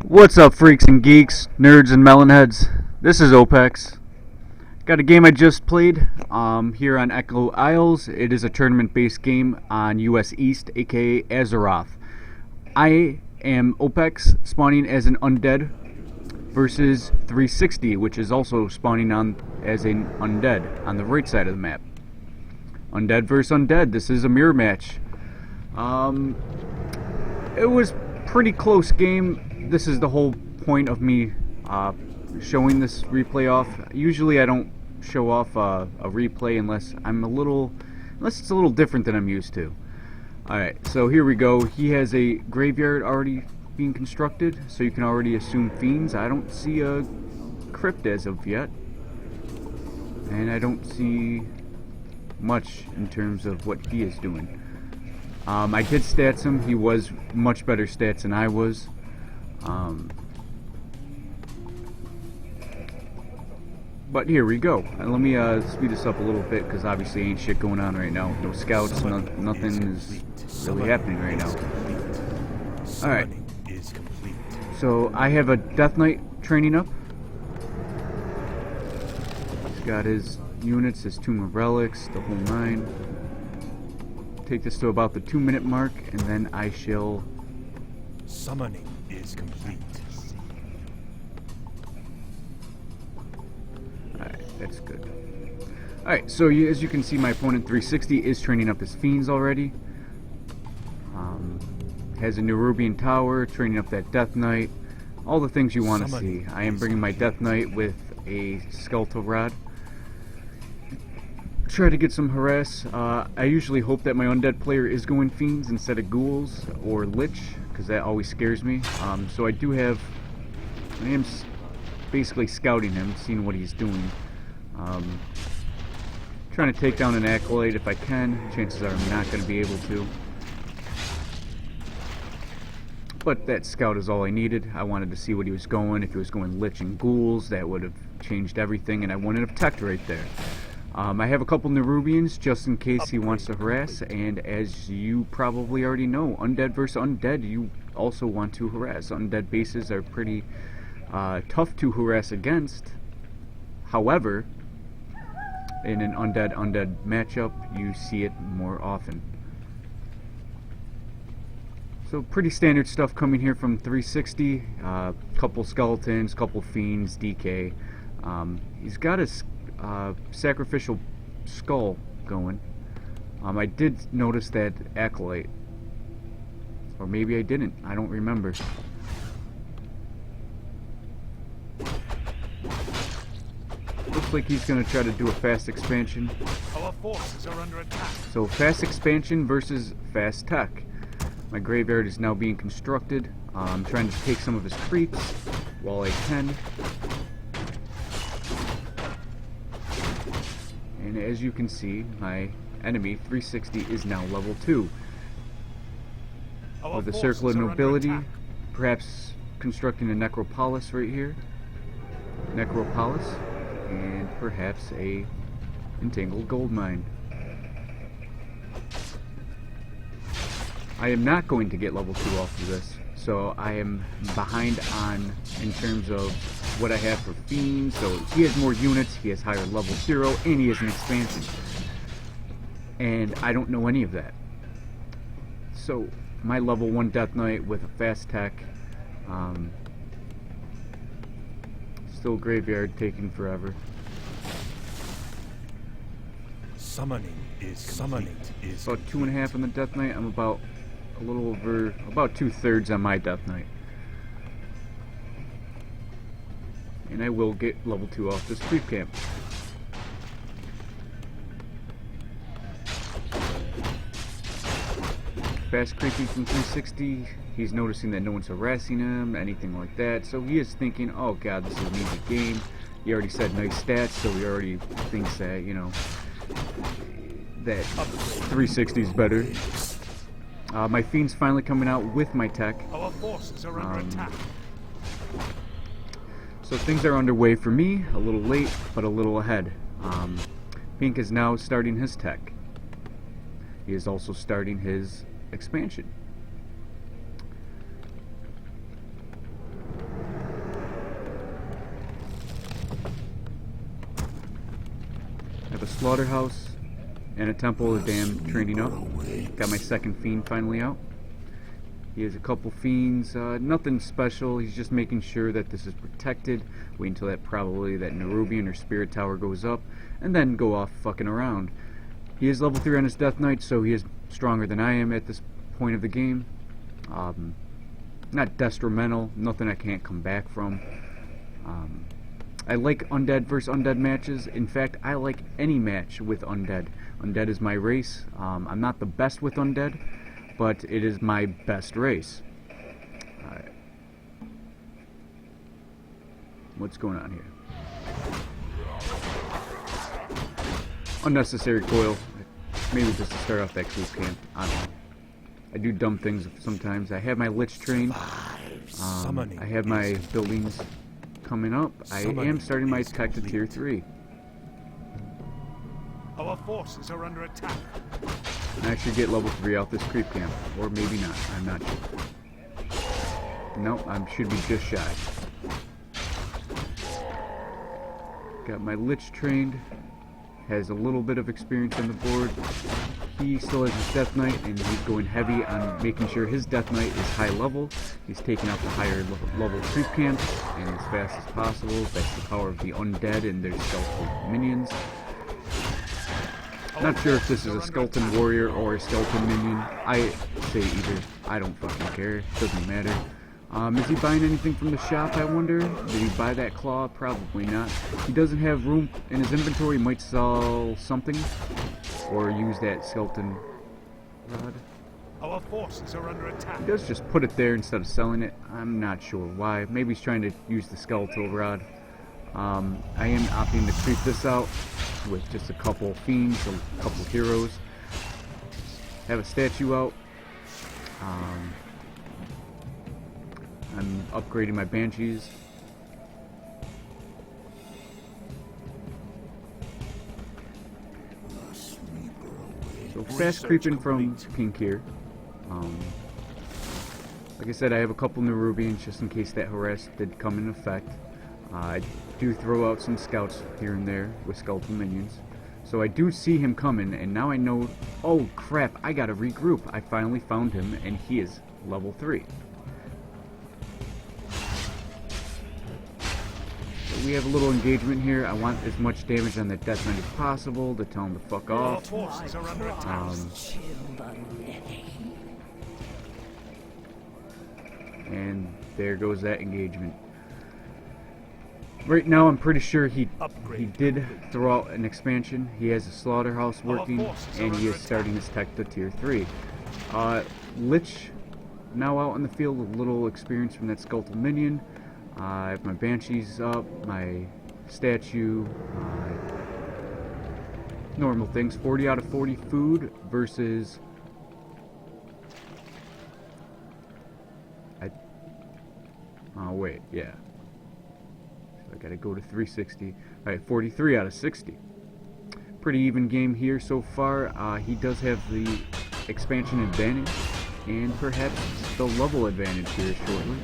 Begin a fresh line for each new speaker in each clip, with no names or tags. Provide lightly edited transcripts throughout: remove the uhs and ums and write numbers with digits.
What's up, freaks and geeks, nerds and melonheads? This is Opex. Got a game I just played here on Echo Isles. It is a tournament-based game on US East, aka Azeroth. I am Opex, spawning as an undead versus 360, which is also spawning on as an undead on the right side of the map. Undead versus undead. This is a mirror match. It was pretty close game. This is the whole point of me showing this replay off. Usually I don't show off a replay unless it's a little different than I'm used to. Alright, so here we go. He has a graveyard already being constructed, so you can already assume fiends. I don't see a crypt as of yet, and I don't see much in terms of what he is doing. I did stats him. He was much better stats than I was. But here we go. Let me speed this up a little bit because obviously ain't shit going on right now. No scouts, nothing is really happening right now. Alright. So I have a Death Knight training up. He's got his units, his Tomb of Relics, the whole nine. Take this to about the 2-minute mark, and then I shall...
Summoning is complete.
Alright, that's good. Alright, so as you can see, my opponent 360 is training up his fiends already. Has a Nerubian Tower, training up that Death Knight. All the things you want to see. I am bringing my Death Knight with a Skeletal Rod. Try to get some harass. I usually hope that my undead player is going fiends instead of ghouls or lich, because that always scares me. So I am basically scouting him, seeing what he's doing. Trying to take down an acolyte if I can. Chances are I'm not going to be able to. But that scout is all I needed. I wanted to see what he was going. If he was going lich and ghouls, that would have changed everything, and I wanted a protect right there. I have a couple Nerubians just in case he wants to harass, and as you probably already know, undead versus undead, you also want to harass. Undead bases are pretty tough to harass against. However, in an undead matchup, you see it more often. So pretty standard stuff coming here from 360. Couple skeletons, couple fiends, DK. He's got his sacrificial skull going. I did notice that acolyte, or maybe I didn't. I don't remember. Looks like he's gonna try to do a fast expansion.
Our forces are under attack.
So fast expansion versus fast tech. My graveyard is now being constructed. I'm trying to take some of his creeps while I can. And as you can see, my enemy 360 is now level 2. With the Circle of Nobility, perhaps constructing a Necropolis right here. Necropolis, and perhaps a Entangled Gold Mine. I am not going to get level 2 off of this, so I am behind in terms of what I have for fiends. So he has more units, he has higher level 0, and he has an expansion. And I don't know any of that. So my level 1 Death Knight with a fast tech, still graveyard taking forever.
Summoning is about
2.5 on the Death Knight. I'm about a little over, about 2/3 on my Death Knight. And I will get level 2 off this creep camp. Fast creeping from 360. He's noticing that no one's harassing him, anything like that. So he is thinking, oh god, this is an easy game. He already said nice stats, so he already thinks that, you know, that 360 is better. My fiend's finally coming out with my tech.
Our forces are under attack.
So things are underway for me, a little late, but a little ahead. Pink is now starting his tech. He is also starting his expansion. a slaughterhouse and a temple of damn training up. Got my second fiend finally out. He has a couple fiends, nothing special. He's just making sure that this is protected. Wait until that Nerubian or Spirit Tower goes up, and then go off fucking around. He is level 3 on his Death Knight, so he is stronger than I am at this point of the game. Not detrimental, nothing I can't come back from. I like undead versus undead matches. In fact, I like any match with undead. Undead is my race. I'm not the best with undead, but it is my best race. Alright. What's going on here? Unnecessary coil. Maybe just to start off that creep camp. I don't know. I do dumb things sometimes. I have my Lich train. I have my buildings coming up. I am starting my tech to tier 3.
Our forces are under attack.
I should get level 3 out this creep camp. Or maybe not. I'm not sure. Nope, I should be just shy. Got my Lich trained. Has a little bit of experience on the board. He still has his Death Knight, and he's going heavy on making sure his Death Knight is high level. He's taking out the higher level creep camps, and as fast as possible. That's the power of the undead and their skeletal minions. Not sure if this is a skeleton warrior or a skeleton minion. I say either. I don't fucking care. Doesn't matter. Is he buying anything from the shop, I wonder? Did he buy that claw? Probably not. He doesn't have room in his inventory. He might sell something. Or use that skeleton rod.
Our forces are under attack.
He does just put it there instead of selling it. I'm not sure why. Maybe he's trying to use the skeletal rod. I am opting to creep this out with just a couple fiends, a couple heroes. Have a statue out. I'm upgrading my banshees. So fast creeping from pink here. Like I said, I have a couple Nerubians just in case that harass did come in effect. I do throw out some scouts here and there with skeletal minions. So I do see him coming, and now I know, oh crap, I gotta regroup. I finally found him, and he is level 3. So we have a little engagement here. I want as much damage on the Death Knight as possible to tell him to fuck off.
Our forces are under attack.
And there goes that engagement. Right now, I'm pretty sure he did throw out an expansion. He has a slaughterhouse working, and he is starting his tech to tier 3. Lich now out on the field with a little experience from that skeletal minion. I have my banshees up, my statue, normal things. 40 out of 40 food versus oh wait, yeah. I gotta go to 360. Alright, 43 out of 60. Pretty even game here so far. He does have the expansion advantage and perhaps the level advantage here shortly.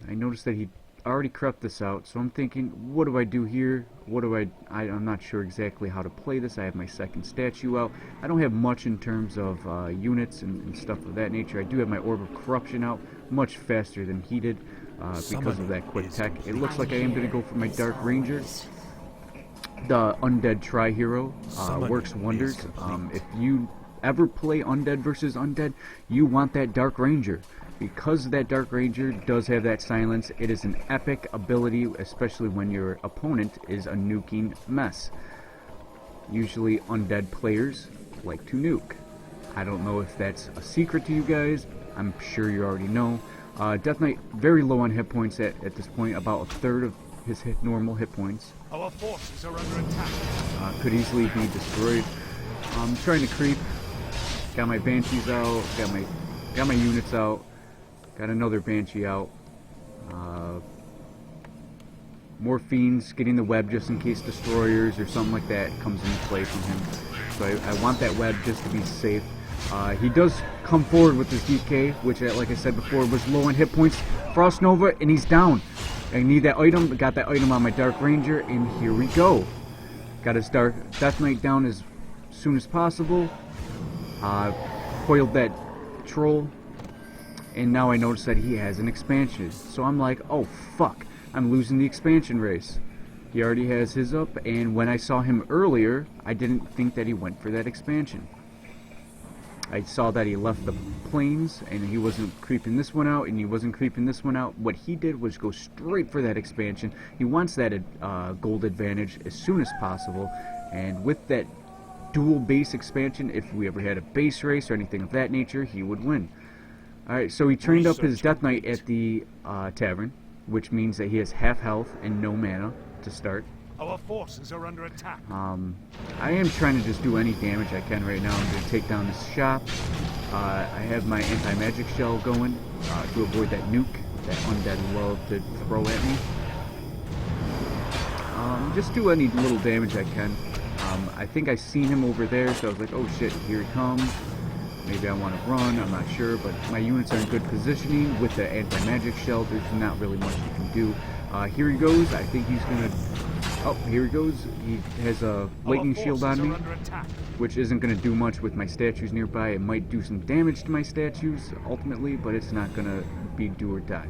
I noticed that he already crept this out, so I'm thinking, what do I do here? I'm not sure exactly how to play this. I have my second statue out. I don't have much in terms of units and stuff of that nature. I do have my Orb of Corruption out much faster than he did. Because of that quick tech. It looks like I am going to go for my Dark Ranger. The Undead Tri-Hero works wonders. If you ever play Undead versus Undead, you want that Dark Ranger. Because that Dark Ranger does have that silence, it is an epic ability, especially when your opponent is a nuking mess. Usually Undead players like to nuke. I don't know if that's a secret to you guys. I'm sure you already know. Death Knight very low on hit points at this point, about a third of his normal hit points.
Our forces are under attack.
Could easily be destroyed. I'm trying to creep. Got my banshees out. Got my units out. Got another banshee out. More fiends, getting the web just in case destroyers or something like that comes into play from him. So I want that web just to be safe. He does come forward with his DK, which, like I said before, was low on hit points. Frost Nova, and he's down. I need that item. Got that item on my Dark Ranger, and here we go. Got his Dark Death Knight down as soon as possible. Coiled that troll, and now I notice that he has an expansion. So I'm like, oh fuck, I'm losing the expansion race. He already has his up, and when I saw him earlier, I didn't think that he went for that expansion. I saw that he left the plains, and he wasn't creeping this one out, and he wasn't creeping this one out. What he did was go straight for that expansion. He wants that gold advantage as soon as possible, and with that dual base expansion, if we ever had a base race or anything of that nature, he would win. Alright, so he trained up his Death Knight at the tavern, which means that he has half health and no mana to start.
Our forces are under attack.
I am trying to just do any damage I can right now. I'm going to take down this shop. I have my anti-magic shell going to avoid that nuke that undead love to throw at me. Just do any little damage I can. I think I seen him over there, so I was like, oh shit, here he comes. Maybe I want to run, I'm not sure, but my units are in good positioning. With the anti-magic shell, there's not really much you can do. Here he goes. I think he's going to... Oh, here he goes. He has a lightning shield on me, which isn't going to do much with my statues nearby. It might do some damage to my statues, ultimately, but it's not going to be do or die.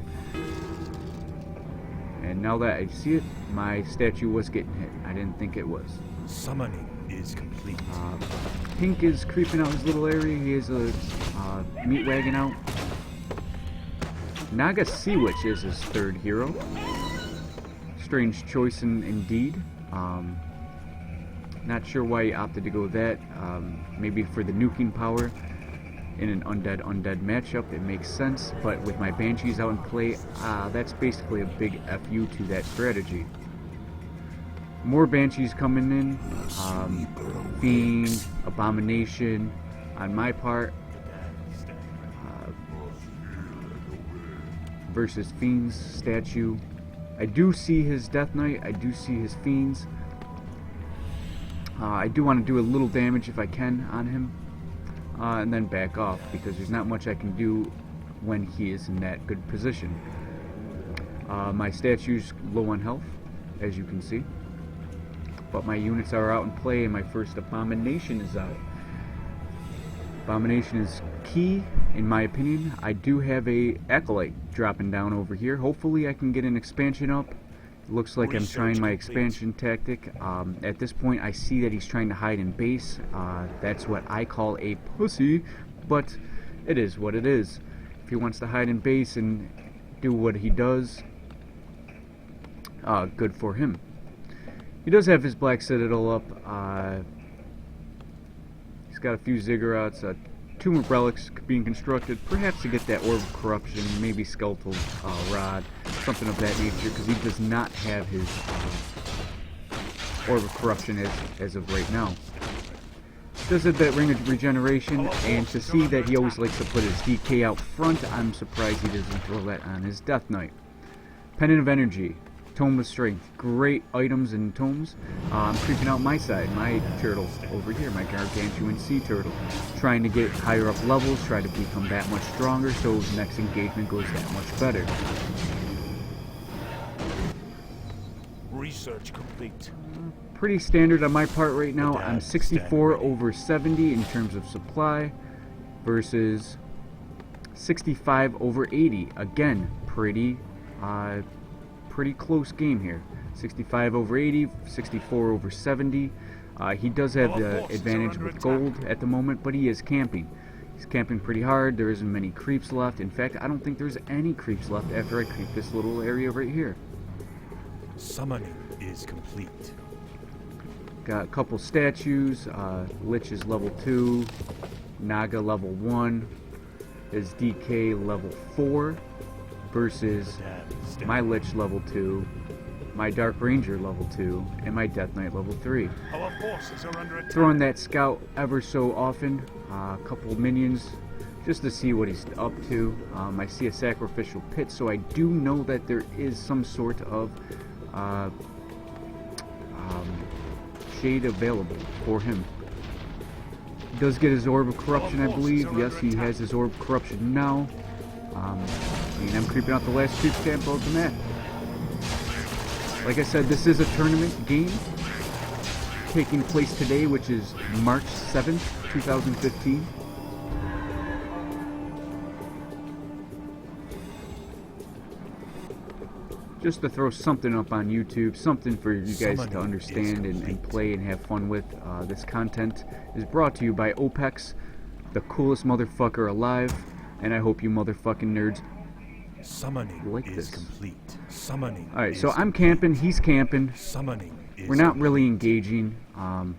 And now that I see it, my statue was getting hit. I didn't think it was.
Summoning is complete.
Pink is creeping out his little area. He has a meat wagon out. Naga Sea Witch is his third hero. Strange choice indeed. Not sure why he opted to go with that. Maybe for the nuking power in an undead matchup, it makes sense. But with my Banshees out in play, that's basically a big FU to that strategy. More Banshees coming in. Fiend, Abomination on my part. Versus Fiend's statue. I do see his Death Knight. I do see his Fiends. I do want to do a little damage if I can on him. And then back off, because there's not much I can do when he is in that good position. My statue's low on health, as you can see. But my units are out in play, and my first Abomination is out. Abomination is key, in my opinion. I do have a Acolyte dropping down over here. Hopefully I can get an expansion up. It looks like I'm trying my expansion tactic. At this point I see that he's trying to hide in base. That's what I call a pussy, but it is what it is. If he wants to hide in base and do what he does, good for him. He does have his Black Citadel up. He's got a few Ziggurats, Tomb of Relics being constructed, perhaps to get that Orb of Corruption, maybe Skeletal Rod, something of that nature, because he does not have his Orb of Corruption as of right now. Does have that Ring of Regeneration, and to see that he always likes to put his DK out front, I'm surprised he doesn't throw that on his Death Knight. Pendant of Energy. Tome of Strength. Great items in tomes. I'm creeping out my side, my turtle over here, my Gargantuan Sea Turtle. Trying to get higher up levels, try to become that much stronger so the next engagement goes that much better.
Research complete.
Pretty standard on my part right now. I'm 64 over 70 in terms of supply versus 65 over 80. Again, pretty close game here. 65 over 80, 64 over 70. He does have the advantage with gold at the moment, but he is camping. He's camping pretty hard. There isn't many creeps left. In fact, I don't think there's any creeps left after I creep this little area right here.
Summoning is complete.
Got a couple statues. Lich is level 2. Naga level 1. His DK level 4. Versus my Lich level 2, my Dark Ranger level 2, and my Death Knight level 3.
Our forces are under attack.
Throwing that scout ever so often, a couple of minions, just to see what he's up to. I see a sacrificial pit, so I do know that there is some sort of shade available for him. He does get his Orb of Corruption, I believe. Yes, he has his Orb of Corruption now. And I'm creeping out the last creep camp of the map. Like I said, this is a tournament game taking place today, which is March 7th, 2015. Just to throw something up on YouTube, something for you guys to understand and play and have fun with. This content is brought to you by Opex, the coolest motherfucker alive, and I hope you motherfucking nerds like this. Alright, so I'm camping, he's camping. We're not really engaging. I'm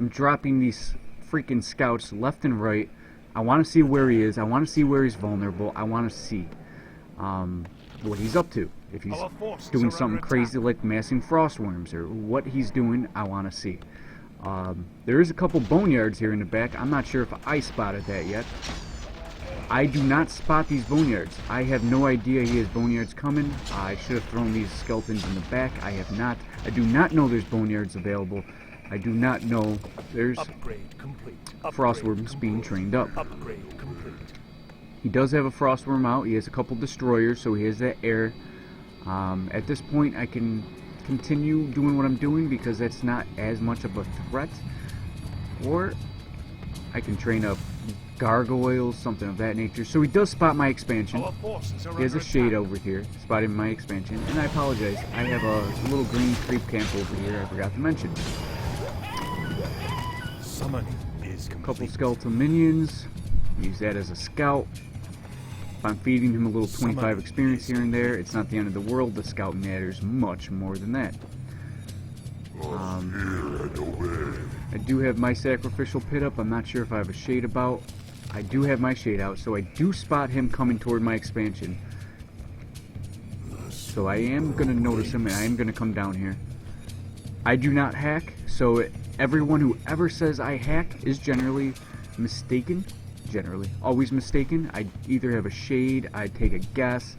dropping these freaking scouts left and right. I want to see where he is. I want to see where he's vulnerable. I want to see what he's up to. If he's doing something crazy like massing frostworms or what he's doing, I want to see. There is a couple boneyards here in the back. I'm not sure if I spotted that yet. I do not spot these boneyards. I have no idea he has boneyards coming. I should have thrown these skeletons in the back. I have not. I do not know there's boneyards available. I do not know there's frostworms being trained up. He does have a frostworm out. He has a couple destroyers, so he has that air. At this point, I can continue doing what I'm doing because that's not as much of a threat. Or I can train up gargoyles, something of that nature. So he does spot my expansion. He has a shade over here, spotting my expansion. And I apologize, I have a little green creep camp over here I forgot to mention. A couple skeletal minions. Use that as a scout. If I'm feeding him a little 25 experience here and there, it's not the end of the world. The scout matters much more than that. I do have my sacrificial pit up. I'm not sure if I have a shade about. I do have my shade out, so I do spot him coming toward my expansion. So I am going to notice him, and I am going to come down here. I do not hack, so everyone who ever says I hack is generally mistaken. Generally. Always mistaken. I either have a shade, I take a guess,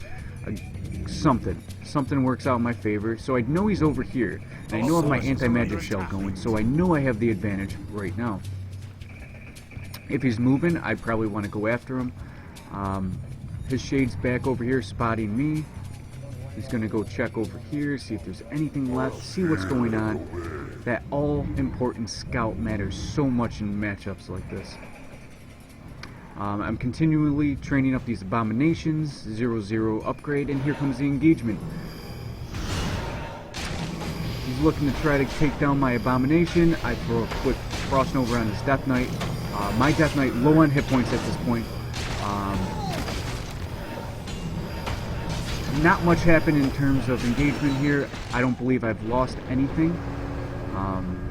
something. Something works out in my favor. So I know he's over here. And I know I have my anti-magic shell going, so I know I have the advantage right now. If he's moving, I probably want to go after him. His shade's back over here spotting me. He's going to go check over here, see if there's anything left, see what's going on. That all-important scout matters so much in matchups like this. I'm continually training up these abominations, 0-0 upgrade, and here comes the engagement. He's looking to try to take down my abomination. I throw a quick frost over on his Death Knight. My Death Knight low on hit points at this point. Not much happened in terms of engagement here. I don't believe I've lost anything.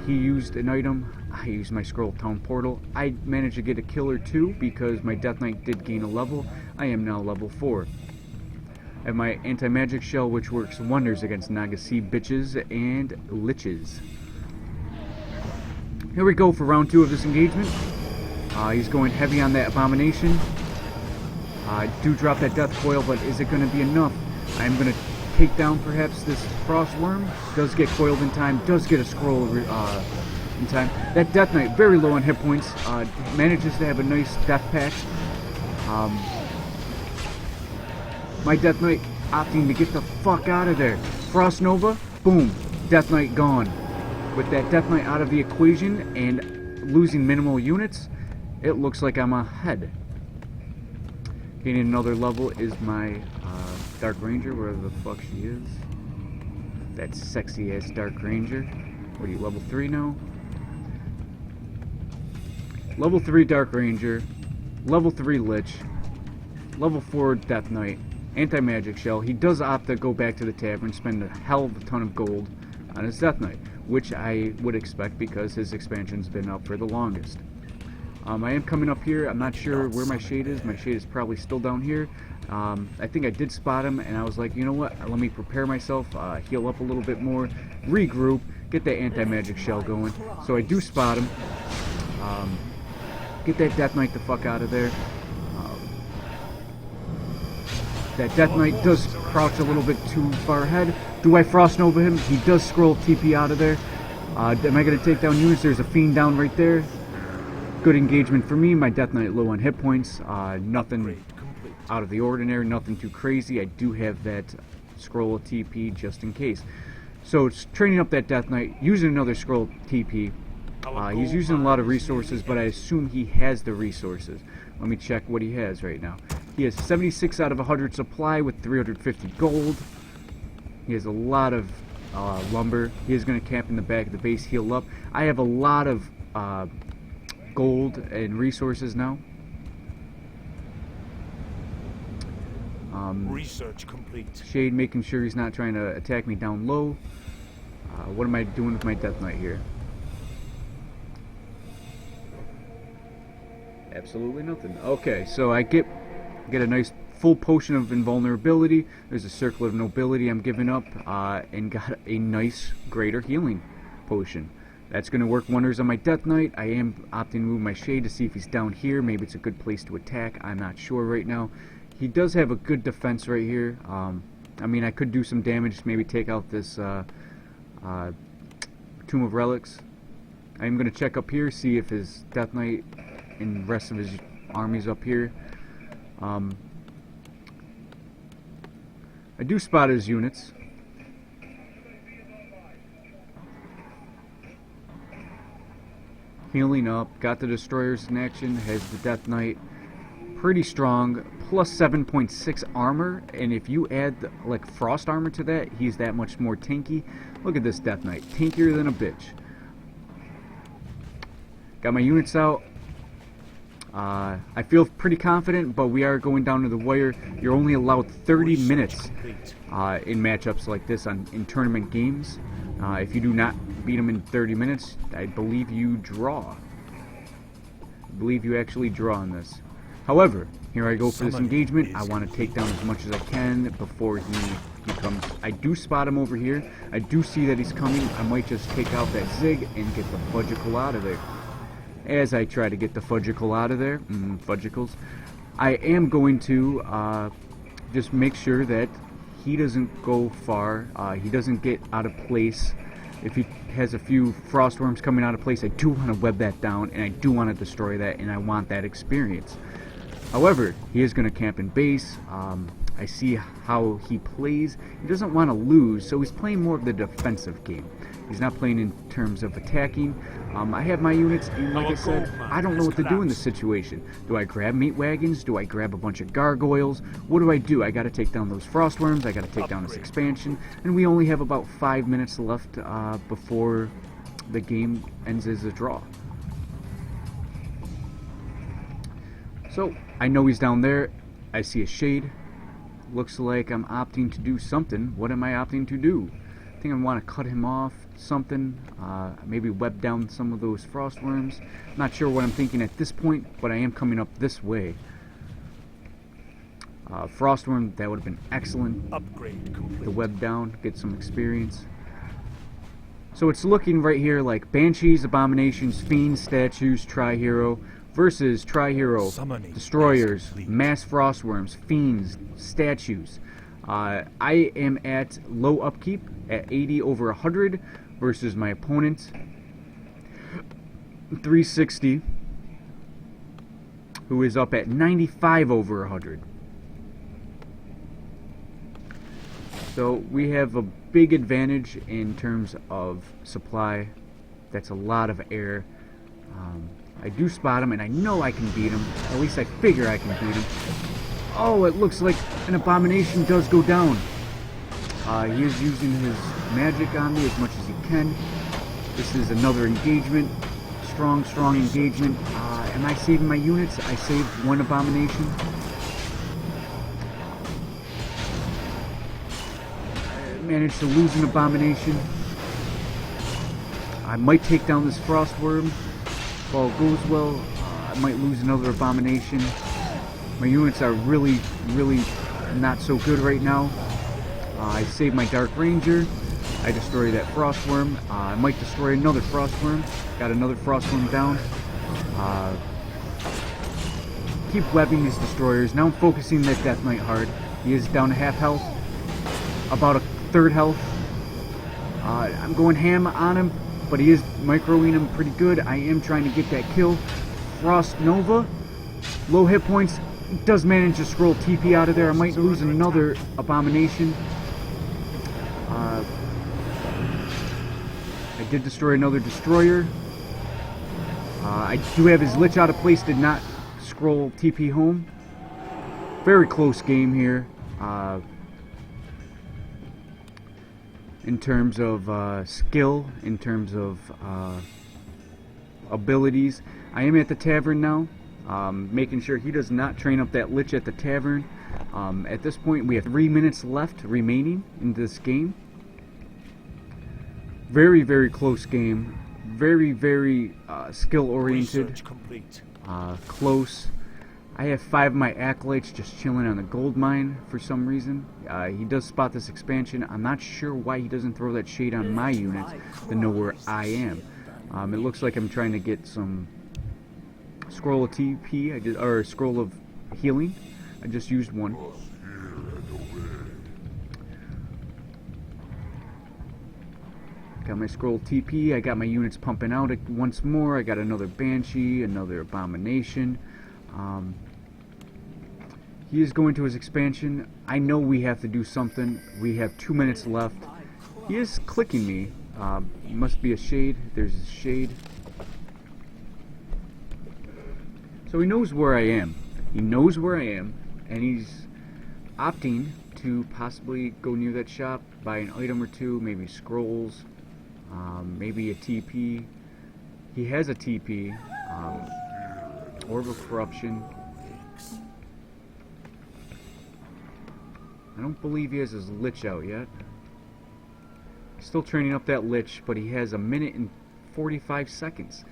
He used an item. I used my Scroll of Town Portal. I managed to get a kill or two because my Death Knight did gain a level. I am now level 4. I have my anti-magic shell, which works wonders against Nagasi bitches and liches. Here we go for round 2 of this engagement. He's going heavy on that abomination. I do drop that death coil, but is it going to be enough? I'm going to take down perhaps this frostworm. Does get coiled in time. Does get a scroll in time. That Death Knight, very low on hit points, manages to have a nice death patch. My Death Knight opting to get the fuck out of there. Frost Nova, boom, Death Knight gone. With that Death Knight out of the equation and losing minimal units, it looks like I'm ahead. Gaining another level is my Dark Ranger, wherever the fuck she is. That sexy ass Dark Ranger. What are you, level 3 now? Level 3 Dark Ranger, level 3 Lich, level 4 Death Knight, anti-magic shell. He does opt to go back to the tavern, spend a hell of a ton of gold on his Death Knight, which I would expect because his expansion's been up for the longest. I am coming up here. I'm not sure where my shade is. My shade is probably still down here. I think I did spot him, and I was like, you know what? Let me prepare myself, heal up a little bit more, regroup, get that anti-magic shell going. So I do spot him. Get that Death Knight the fuck out of there. That Death Knight does crouch a little bit too far ahead. Do I Frost Nova him? He does scroll TP out of there. Am I going to take down units? There's a Fiend down right there. Good engagement for me. My Death Knight low on hit points. Nothing out of the ordinary, nothing too crazy. I do have that scroll of TP just in case. So it's training up that Death Knight, using another scroll TP. He's using a lot of resources, but I assume he has the resources. Let me check what he has right now. He has 76 out of 100 supply with 350 gold. He has a lot of lumber. He is going to camp in the back of the base, heal up. I have a lot of gold and resources now.
Research complete.
Shade making sure he's not trying to attack me down low. What am I doing with my Death Knight here? Absolutely nothing. Okay, so I get a nice full potion of invulnerability. There's a circle of nobility I'm giving up, and got a nice greater healing potion. That's going to work wonders on my Death Knight. I am opting to move my Shade to see if he's down here. Maybe it's a good place to attack. I'm not sure right now. He does have a good defense right here. I mean, I could do some damage, maybe take out this Tomb of Relics. I'm going to check up here, see if his Death Knight and the rest of his army's up here. I do spot his units. Healing up, got the destroyers in action, has the Death Knight. Pretty strong, plus 7.6 armor, and if you add like frost armor to that, he's that much more tanky. Look at this Death Knight, tankier than a bitch. Got my units out. I feel pretty confident, but we are going down to the wire. You're only allowed 30 minutes in matchups like this in tournament games. If you do not beat them in 30 minutes, I believe you draw. I believe you actually draw in this. However, here I go for this engagement. I want to take down as much as I can before he comes. I do spot him over here. I do see that he's coming. I might just take out that Zig and get the Fudgicle out of there. As I try to get the Fudgicle out of there, Fudgicles, I am going to just make sure that he doesn't go far. He doesn't get out of place. If he has a few Frostworms coming out of place, I do want to web that down, and I do want to destroy that, and I want that experience. However, he is going to camp in base. I see how he plays. He doesn't want to lose, so he's playing more of the defensive game. He's not playing in terms of attacking. I have my units, and like I said, I don't know what to do in this situation. Do I grab meat wagons? Do I grab a bunch of gargoyles? What do? I got to take down those frostworms. I got to take down this expansion, and we only have about 5 minutes left before the game ends as a draw. So I know he's down there. I see a Shade. Looks like I'm opting to do something. What am I opting to do? I think I want to cut him off, something, maybe web down some of those frostworms. Not sure what I'm thinking at this point, but I am coming up this way. Frostworm, that would have been excellent.
Upgrade complete.
The web down, get some experience. So it's looking right here like Banshees, Abominations, Fiends, Statues, Tri-Hero versus Tri-Hero, Destroyers, Mass Frostworms, Fiends, Statues. I am at low upkeep at 80 over 100 versus my opponent 360, who is up at 95 over 100. So we have a big advantage in terms of supply. That's a lot of air. I do spot him, and I know I can beat him. At least I figure I can beat him. Oh, it looks like an Abomination does go down. He is using his magic on me as much as he can. This is another engagement. Strong engagement. Am I saving my units? I saved one Abomination. I managed to lose an Abomination. I might take down this Frostworm. If all goes well, I might lose another Abomination. My units are really not so good right now. I saved my Dark Ranger. I destroy that Frostworm. I might destroy another Frostworm. Got another Frostworm down. Keep webbing these destroyers. Now I'm focusing that Death Knight hard. He is down to half health. About a third health. I'm going ham on him, but he is microing him pretty good. I am trying to get that kill. Frost Nova. Low hit points. Does manage to scroll TP out of there. I might lose another Abomination. did destroy another destroyer. I do have his Lich out of place, did not scroll TP home. Very close game here. In terms of skill, in terms of abilities. I am at the tavern now, making sure he does not train up that Lich at the tavern. At this point, we have 3 minutes left remaining in this game. Very, very close game. Very, very skill-oriented.
Research complete.
Close. I have 5 of my acolytes just chilling on the gold mine for some reason. He does spot this expansion. I'm not sure why he doesn't throw that shade on my units to know where I am. It looks like I'm trying to get some scroll of TP, or scroll of healing. I just used one. Got my scroll TP, I got my units pumping out once more. I got another Banshee, another Abomination. He is going to his expansion. I know we have to do something. We have 2 minutes left. He is clicking me. Must be a shade. There's a shade. So he knows where I am. He knows where I am, and he's opting to possibly go near that shop, buy an item or two, maybe scrolls, maybe a TP. He has a TP, Orb of Corruption. I don't believe he has his Lich out yet. Still training up that Lich, but he has 1 minute and 45 seconds.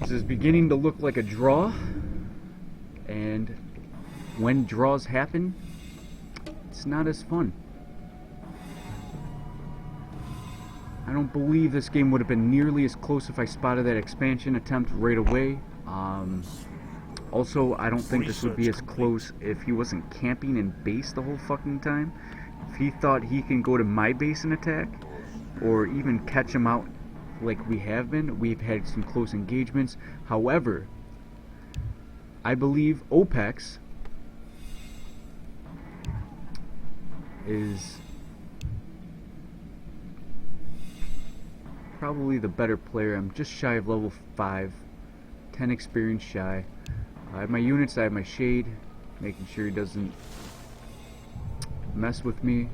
This is beginning to look like a draw, and when draws happen, it's not as fun. I don't believe this game would have been nearly as close if I spotted that expansion attempt right away. Also, I don't think this would be as close if he wasn't camping in base the whole fucking time. If he thought he can go to my base and attack, or even catch him out like we have been, we've had some close engagements. However, I believe Opex is probably the better player. I'm just shy of level 5, 10 experience shy. I have my units, I have my shade, making sure he doesn't mess with me.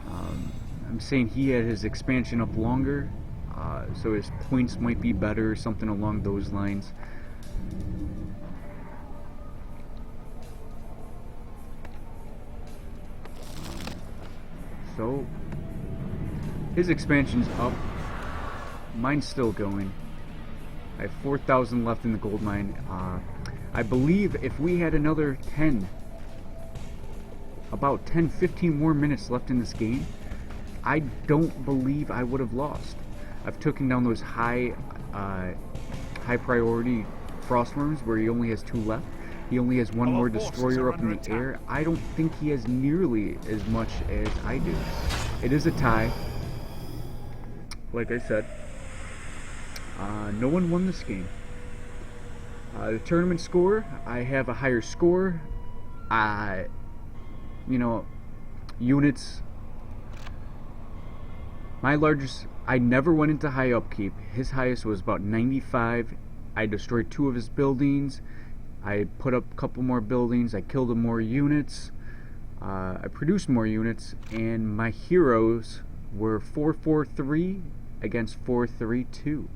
I'm saying he had his expansion up longer, so his points might be better, something along those lines. So his expansion's up, mine's still going. I have 4,000 left in the gold mine. I believe if we had another about 10-15 more minutes left in this game, I don't believe I would have lost. I've taken down those high priority frostworms where he only has 2 left. He only has 1 more destroyer up in the air. I don't think he has nearly as much as I do. It is a tie. Like I said, no one won this game. The tournament score, I have a higher score. You know, units. My largest, I never went into high upkeep. His highest was about 95. I destroyed 2 of his buildings. I put up a couple more buildings. I killed more units. I produced more units, and my heroes were 4-4-3 against 4-3-2.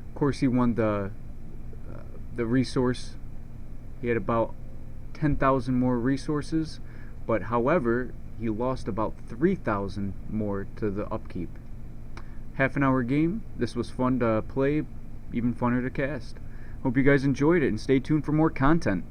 Of course, he won the resource. He had about 10,000 more resources, but however, he lost about 3,000 more to the upkeep. Half an hour game. This was fun to play, even funner to cast. Hope you guys enjoyed it, and stay tuned for more content.